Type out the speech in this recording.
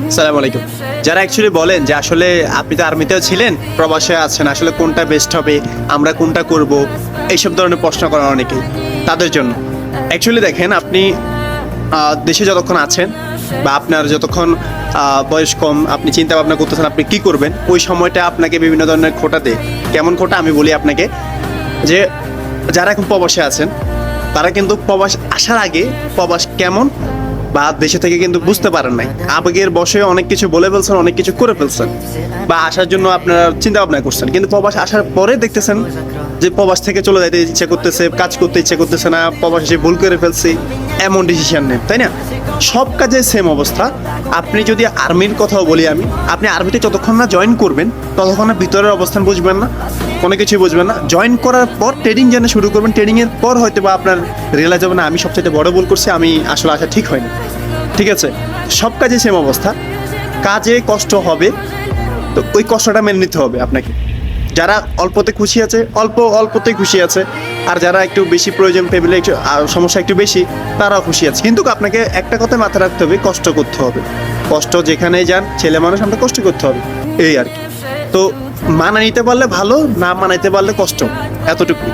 আসসালামু আলাইকুম। যারা অ্যাকচুয়ালি বলেন যে আসলে আপনি তো আর্মিতেও ছিলেন, প্রবাসে আছেন, আসলে কোনটা বেস্ট হবে, আমরা কোনটা করব, এইসব ধরনের প্রশ্ন করেন অনেকেই। তাদের জন্য অ্যাকচুয়ালি দেখেন, আপনি দেশে যতক্ষণ আছেন বা আপনার যতক্ষণ বয়স কম, আপনি চিন্তা ভাবনা করতেছেন আপনি কি করবেন, ওই সময়টা আপনাকে বিভিন্ন ধরনের খোঁটা দেয়। কেমন খোঁটা আমি বলি আপনাকে, যে যারা এখন প্রবাসে আছেন তারা কিন্তু প্রবাস আসার আগে প্রবাস কেমন বা দেশে থেকে কিন্তু বুঝতে পারেন নাই, আবেগের বশে অনেক কিছু বলে ফেলছেন, অনেক কিছু করে ফেলছেন, বা আসার জন্য আপনারা চিন্তা ভাবনা করছেন, কিন্তু প্রবাস আসার পরে দেখতেছেন যে প্রবাস থেকে চলে যাইতে ইচ্ছে করতেছে, কাজ করতে ইচ্ছে করতেছে না, প্রবাস এসে ভুল করে ফেলছি, এমন ডিসিশন নেন, তাই না? সব কাজে সেম অবস্থা। আপনি যদি আর্মির কথাও বলি আমি, আপনি আর্মিতে যতক্ষণ না জয়েন করবেন ততক্ষণ না ভিতরের অবস্থান বুঝবেন না, কোনো কিছুই বুঝবেন না। জয়েন করার পর ট্রেনিং জানা শুরু করবেন, ট্রেনিংয়ের পর হয়তো বা আপনার রিয়েলাইজ হবে না আমি সবচেয়ে বড় ভুল করছি, আমি আসলে আসা ঠিক হয়নি। ঠিক আছে, সব কাজে সেম অবস্থা। কাজে কষ্ট হবে, তো ওই কষ্টটা মেনে নিতে হবে আপনাকে। যারা অল্পতে খুশি আছে, অল্পতেই খুশি আছে, আর যারা একটু বেশি প্রয়োজন, ফ্যামিলি একটু সমস্যা একটু বেশি, তারাও খুশি আছে। কিন্তু আপনাকে একটা কথা মাথায় রাখতে হবে, কষ্ট করতে হবে। কষ্ট যেখানে যান, ছেলে মানুষ, আমরা কষ্ট করতে হবে, এই আর কি। তো মানা নিতে পারলে ভালো, না মানাইতে পারলে কষ্ট, এতটুকু।